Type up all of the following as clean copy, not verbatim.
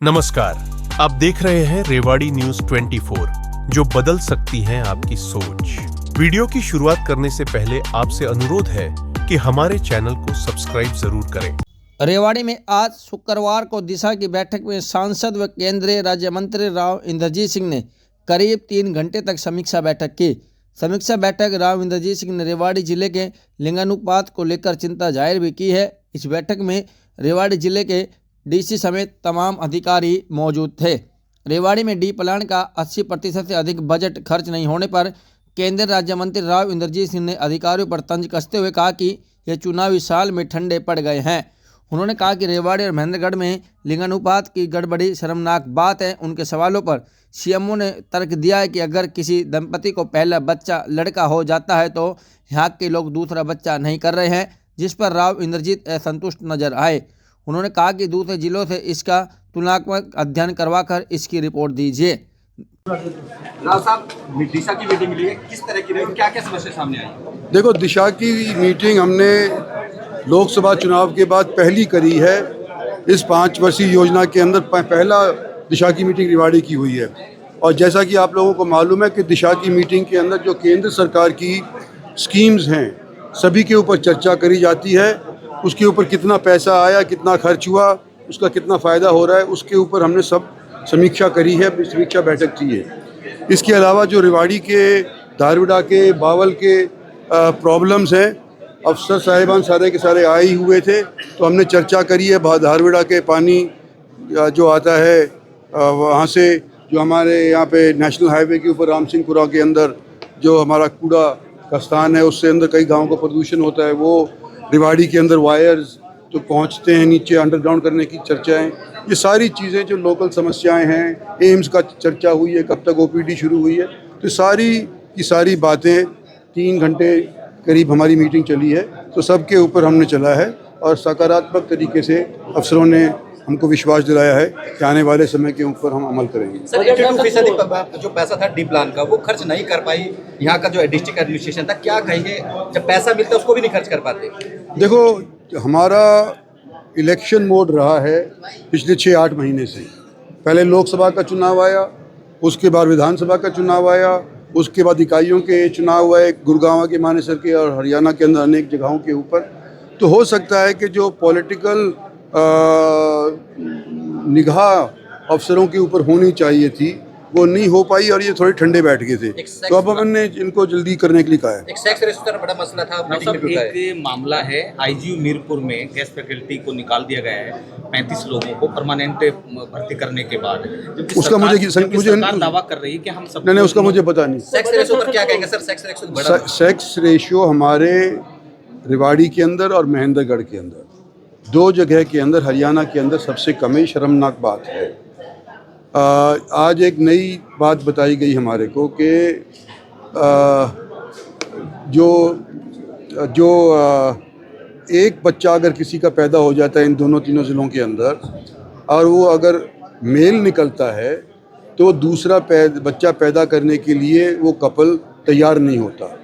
नमस्कार, आप देख रहे हैं रेवाड़ी न्यूज 24, जो बदल सकती है आपकी सोच। वीडियो की शुरुआत करने से पहले आपसे अनुरोध है कि हमारे चैनल को सब्सक्राइब जरूर करें। रेवाड़ी में आज शुक्रवार को दिशा की बैठक में सांसद व केंद्रीय राज्य मंत्री राव इंद्रजीत सिंह ने करीब 3 घंटे तक समीक्षा बैठक की। समीक्षा बैठक राव इंद्रजीत सिंह ने रेवाड़ी जिले के लिंगानुपात को लेकर चिंता जाहिर भी की है। इस बैठक में रेवाड़ी जिले के डीसी समेत तमाम अधिकारी मौजूद थे। रेवाड़ी में डी प्लान का 80% से अधिक बजट खर्च नहीं होने पर केंद्रीय राज्य मंत्री राव इंद्रजीत सिंह ने अधिकारियों पर तंज कसते हुए कहा कि यह चुनावी साल में ठंडे पड़ गए हैं। उन्होंने कहा कि रेवाड़ी और महेंद्रगढ़ में लिंगानुपात की गड़बड़ी शर्मनाक बात है। उनके सवालों पर सीएमओ ने तर्क दिया है कि अगर किसी दंपति को पहला बच्चा लड़का हो जाता है तो यहाँ के लोग दूसरा बच्चा नहीं कर रहे हैं, जिस पर राव इंद्रजीत असंतुष्ट नजर आए। उन्होंने कहा कि दूसरे जिलों से इसका तुलनात्मक अध्ययन करवाकर इसकी रिपोर्ट दीजिए। राव साहब, दिशा की मीटिंग ली है, किस तरह की रही, क्या क्या समस्या सामने आई? देखो, दिशा की मीटिंग हमने लोकसभा चुनाव के बाद पहली करी है। इस 5 वर्षीय योजना के अंदर पहला दिशा की मीटिंग रेवाड़ी की हुई है। और जैसा कि आप लोगों को मालूम है कि दिशा की मीटिंग के अंदर जो केंद्र सरकार की स्कीम्स हैं सभी के ऊपर चर्चा करी जाती है। उसके ऊपर कितना पैसा आया, कितना खर्च हुआ, उसका कितना फ़ायदा हो रहा है, उसके ऊपर हमने सब समीक्षा करी है, समीक्षा बैठक की है। इसके अलावा जो रेवाड़ी के, धारविड़ा के, बावल के प्रॉब्लम्स हैं, अफसर साहिबान सारे के सारे आए ही हुए थे, तो हमने चर्चा करी है। धारविड़ा के पानी जो आता है वहाँ से, जो हमारे यहाँ पे नेशनल हाईवे के ऊपर राम सिंहपुरा के अंदर जो हमारा कूड़ा का स्थान है, उससे अंदर कई गाँवों का प्रदूषण होता है, वो रेवाड़ी के अंदर वायर्स जो पहुंचते हैं नीचे, अंडरग्राउंड करने की चर्चाएं, ये सारी चीज़ें जो लोकल समस्याएं हैं। एम्स का चर्चा हुई है, कब तक ओपीडी शुरू हुई है, तो सारी की सारी बातें 3 घंटे करीब हमारी मीटिंग चली है। तो सबके ऊपर हमने चला है और सकारात्मक तरीके से अफसरों ने हमको विश्वास दिलाया है कि आने वाले समय के ऊपर हम अमल करेंगे। सर, 82% जो पैसा था डी प्लान का, वो खर्च नहीं कर पाई यहाँ का जो डिस्ट्रिक्ट एडमिनिस्ट्रेशन था। क्या कहेंगे, जब पैसा मिलता है उसको भी नहीं खर्च कर पाते? देखो, हमारा इलेक्शन मोड रहा है पिछले 6-8 महीने से। पहले लोकसभा का चुनाव आया, उसके बाद विधानसभा का चुनाव आया, उसके बाद इकाइयों के चुनाव हुए गुड़गांव के, मानेसर के और हरियाणा के अंदर अनेक जगहों के ऊपर। तो हो सकता है कि जो पॉलिटिकल निगाह अफसरों के ऊपर होनी चाहिए थी वो नहीं हो पाई और ये थोड़े ठंडे बैठ गए थे, तो अब हमने इनको जल्दी करने के लिए कहा है। एक सेक्स रेशो का बड़ा मसला था, एक मामला है आईजीयू मीरपुर में गैस फैकल्टी को निकाल दिया गया है 35 लोगों को परमानेंट भर्ती करने के बाद। उसका मुझे सरकार दावा कर रही है कि हम सब नहीं, उसका मुझे पता नहीं। सेक्स रेशो पर क्या कहेंगे सर? सेक्स रेशियो हमारे रेवाड़ी के अंदर और महेंद्रगढ़ के अंदर, 2 जगह के अंदर, हरियाणा के अंदर सबसे कम है। शर्मनाक बात है। आज एक नई बात बताई गई हमारे को कि जो एक बच्चा अगर किसी का पैदा हो जाता है इन तीनों ज़िलों के अंदर और वो अगर मेल निकलता है तो दूसरा बच्चा पैदा करने के लिए वो कपल तैयार नहीं होता,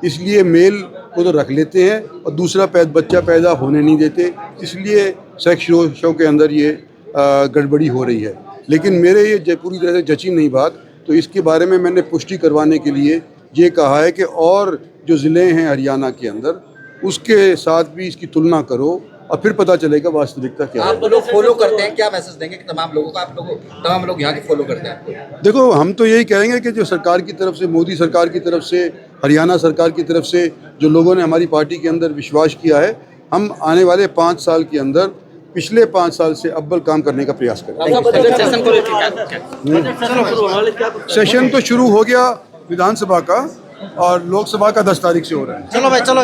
इसलिए मेल को तो रख लेते हैं और दूसरा बच्चा पैदा होने नहीं देते। इसलिए सेक्स शो के अंदर ये गड़बड़ी हो रही है। लेकिन मेरे ये पूरी तरह से जची नहीं बात, तो इसके बारे में मैंने पुष्टि करवाने के लिए ये कहा है कि और जो ज़िले हैं हरियाणा के अंदर उसके साथ भी इसकी तुलना करो और फिर पता चलेगा वास्तविकता क्या है। आप लोग फॉलो करते हैं, क्या मैसेज देंगे कि तमाम लोगों का, तमाम लोग यहाँ के फॉलो करते हैं? देखो, हम तो यही कहेंगे कि जो सरकार की तरफ से, मोदी सरकार की तरफ से, हरियाणा सरकार की तरफ से जो लोगों ने हमारी पार्टी के अंदर विश्वास किया है, हम आने वाले 5 साल के अंदर पिछले 5 साल से अव्वल काम करने का प्रयास करेंगे। सेशन तो शुरू हो गया विधानसभा का और लोकसभा का 10 तारीख से हो रहा है। चलो भाई, चलो।